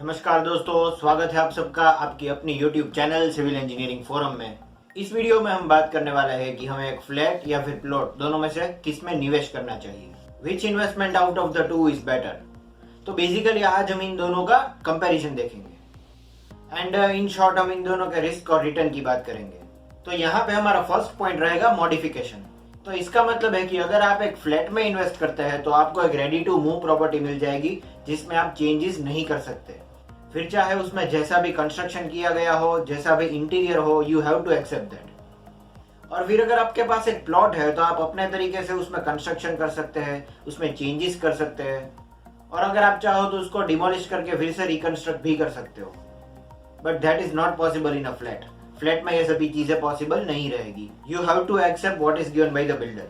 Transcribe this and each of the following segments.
नमस्कार दोस्तों, स्वागत है आप सबका आपकी अपनी YouTube channel civil engineering forum में। इस वीडियो में हम बात करने वाले हैं कि हमें एक फ्लैट या फिर प्लॉट दोनों में से किस में निवेश करना चाहिए। Which investment out of the two is better. तो बेसिकली आज हम इन दोनों का कंपैरिजन देखेंगे एंड इन शॉर्ट हम इन दोनों के रिस्क और रिटर्न की बात करेंगे। तो यहाँ पे हमारा फर्स्ट पॉइंट रहेगा मॉडिफिकेशन। तो इसका मतलब है कि अगर आप एक फ्लैट में इन्वेस्ट करते हैं तो आपको एक रेडी टू मूव प्रॉपर्टी मिल जाएगी जिसमें आप चेंजेस नहीं कर सकते। फिर चाहे उसमें जैसा भी कंस्ट्रक्शन किया गया हो, जैसा भी इंटीरियर हो, you have to accept that. और फिर अगर आपके पास एक प्लॉट है तो आप अपने तरीके से उसमें कंस्ट्रक्शन कर सकते हैं, उसमें चेंजेस कर सकते हैं और अगर आप चाहो तो उसको डिमोलिश करके फिर से रिकंस्ट्रक्ट भी कर सकते हो। But that is not possible in a flat. Flat में ये सभी चीजें पॉसिबल नहीं रहेगी। You have to accept what is given by the builder.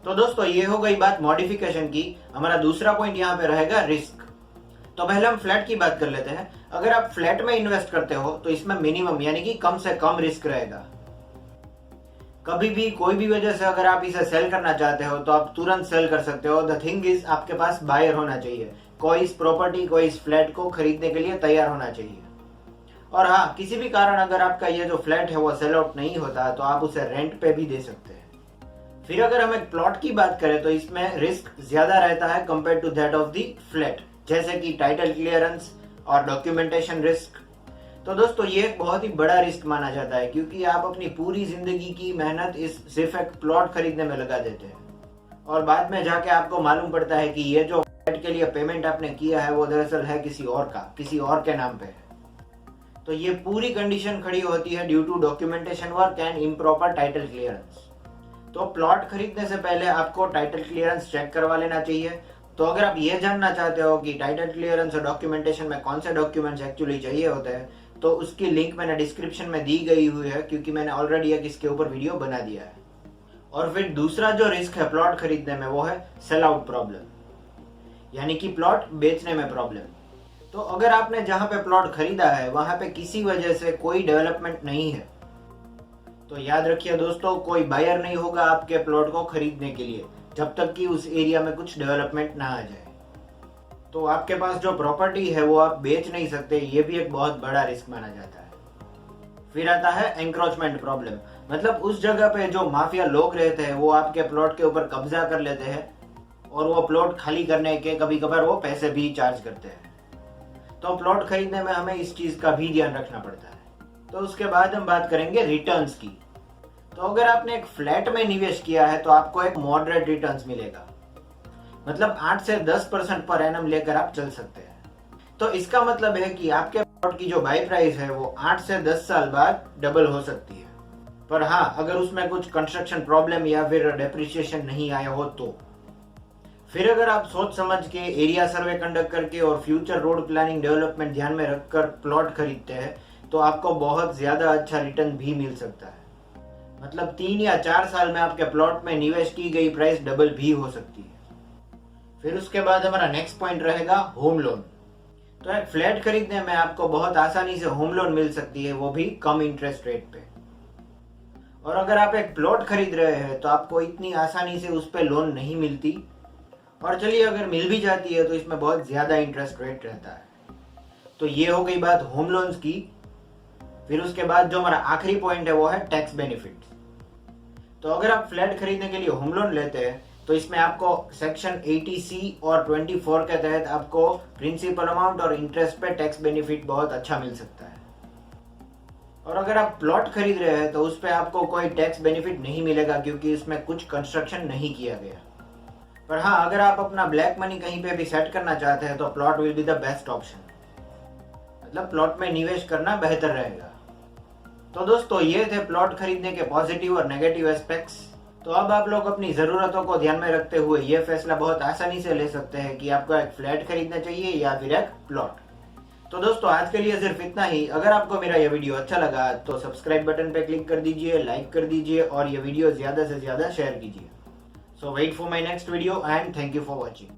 तो दोस्तों ये हो गई बात मॉडिफिकेशन की। हमारा दूसरा पॉइंट यहाँ पे रहेगा रिस्क। तो पहले हम फ्लैट की बात कर लेते हैं। अगर आप फ्लैट में इन्वेस्ट करते हो तो इसमें मिनिमम यानी कि कम से कम रिस्क रहेगा। कभी भी कोई भी वजह से अगर आप इसे सेल करना चाहते हो तो आप तुरंत सेल कर सकते हो। द थिंग इज आपके पास बायर होना चाहिए, कोई इस प्रॉपर्टी को, इस फ्लैट को खरीदने के लिए तैयार होना चाहिए। और हाँ, किसी भी कारण अगर आपका ये जो फ्लैट है वो सेल आउट नहीं होता तो आप उसे रेंट पे भी दे सकते हैं। फिर अगर हम एक प्लॉट की बात करें तो इसमें रिस्क ज्यादा रहता है compare to that of the flat, जैसे कि टाइटल क्लियरेंस और डॉक्यूमेंटेशन रिस्क। तो दोस्तों ये एक बहुत ही बड़ा रिस्क माना जाता है क्योंकि आप अपनी पूरी जिंदगी की मेहनत इस सिर्फ एक प्लॉट खरीदने में लगा देते हैं और बाद में जाके आपको मालूम पड़ता है कि ये जो फ्लैट के लिए पेमेंट आपने किया है वो दरअसल है किसी और का, किसी और के नाम पे है। तो ये पूरी कंडीशन खड़ी होती है due to documentation work and improper title clearance. तो प्लॉट खरीदने से पहले आपको टाइटल क्लियरेंस चेक करवा लेना चाहिए। तो अगर आप ये जानना चाहते हो कि टाइटल क्लियरेंस और डॉक्यूमेंटेशन में कौन से डॉक्यूमेंट्स एक्चुअली चाहिए होते हैं तो उसकी लिंक मैंने डिस्क्रिप्शन में दी गई हुई है क्योंकि मैंने ऑलरेडी एक इसके ऊपर वीडियो बना दिया है। और फिर दूसरा जो रिस्क है प्लॉट खरीदने में वो है सेल आउट प्रॉब्लम, यानी कि प्लॉट बेचने में प्रॉब्लम। तो अगर आपने जहां पे प्लॉट खरीदा है वहां पे किसी वजह से कोई डेवलपमेंट नहीं है तो याद रखिए दोस्तों, कोई बायर नहीं होगा आपके प्लॉट को खरीदने के लिए जब तक कि उस एरिया में कुछ डेवलपमेंट ना आ जाए। तो आपके पास जो प्रॉपर्टी है वो आप बेच नहीं सकते, ये भी एक बहुत बड़ा रिस्क माना जाता है। फिर आता है एंक्रोचमेंट प्रॉब्लम, मतलब उस जगह पे जो माफिया लोग रहते हैं वो आपके प्लॉट के ऊपर कब्जा कर लेते हैं और वो प्लॉट खाली करने के कभी कभार वो पैसे भी चार्ज करते हैं। तो प्लॉट खरीदने में हमें इस चीज का भी ध्यान रखना पड़ता है। तो उसके बाद हम बात करेंगे रिटर्न्स की। तो अगर आपने एक फ्लैट में निवेश किया है तो आपको एक मॉडरेट रिटर्न्स मिलेगा, मतलब 8 से 10% पर एनम लेकर आप चल सकते हैं। तो इसका मतलब है कि आपके प्लॉट की जो बाई प्राइस है वो 8 से 10 साल बाद डबल हो सकती है। पर हाँ, अगर उसमें कुछ कंस्ट्रक्शन प्रॉब्लम या फिर डेप्रिसिएशन नहीं आया हो तो। फिर अगर आप सोच समझ के एरिया सर्वे कंडक्ट करके और फ्यूचर रोड प्लानिंग डेवलपमेंट ध्यान में रखकर प्लॉट खरीदते हैं तो आपको बहुत ज्यादा अच्छा रिटर्न भी मिल सकता है। मतलब 3 या 4 साल में आपके प्लॉट में निवेश की गई प्राइस डबल भी हो सकती है। फिर उसके बाद हमारा नेक्स्ट पॉइंट रहेगा होम लोन। तो एक फ्लैट खरीदने में आपको बहुत आसानी से होम लोन मिल सकती है, वो भी कम इंटरेस्ट रेट पे। और अगर आप एक प्लॉट खरीद रहे हैं तो आपको इतनी आसानी से उस पर लोन नहीं मिलती, और चलिए अगर मिल भी जाती है तो इसमें बहुत ज्यादा इंटरेस्ट रेट रहता है। तो ये हो गई बात होम लोन्स की। फिर उसके बाद जो हमारा आखिरी पॉइंट है वो है टैक्स बेनिफिट। तो अगर आप फ्लैट खरीदने के लिए होम लोन लेते हैं तो इसमें आपको सेक्शन 80C और 24 के तहत आपको प्रिंसिपल अमाउंट और इंटरेस्ट पे टैक्स बेनिफिट बहुत अच्छा मिल सकता है। और अगर आप प्लॉट खरीद रहे हैं तो उस पर आपको कोई टैक्स बेनिफिट नहीं मिलेगा क्योंकि उसमें कुछ कंस्ट्रक्शन नहीं किया गया। पर हाँ, अगर आप अपना ब्लैक मनी कहीं पे भी सेट करना चाहते हैं तो plot will be the best option, मतलब प्लॉट में निवेश करना बेहतर रहेगा। तो दोस्तों ये थे प्लॉट खरीदने के पॉजिटिव और नेगेटिव एस्पेक्ट्स। तो अब आप लोग अपनी जरूरतों को ध्यान में रखते हुए ये फैसला बहुत आसानी से ले सकते हैं कि आपको एक फ्लैट खरीदना चाहिए या फिर एक प्लॉट। तो दोस्तों आज के लिए सिर्फ इतना ही। अगर आपको मेरा यह वीडियो अच्छा लगा तो सब्सक्राइब बटन पे क्लिक कर दीजिए, लाइक कर दीजिए और ये वीडियो ज्यादा से ज्यादा शेयर कीजिए। So wait for my next video and thank you for watching.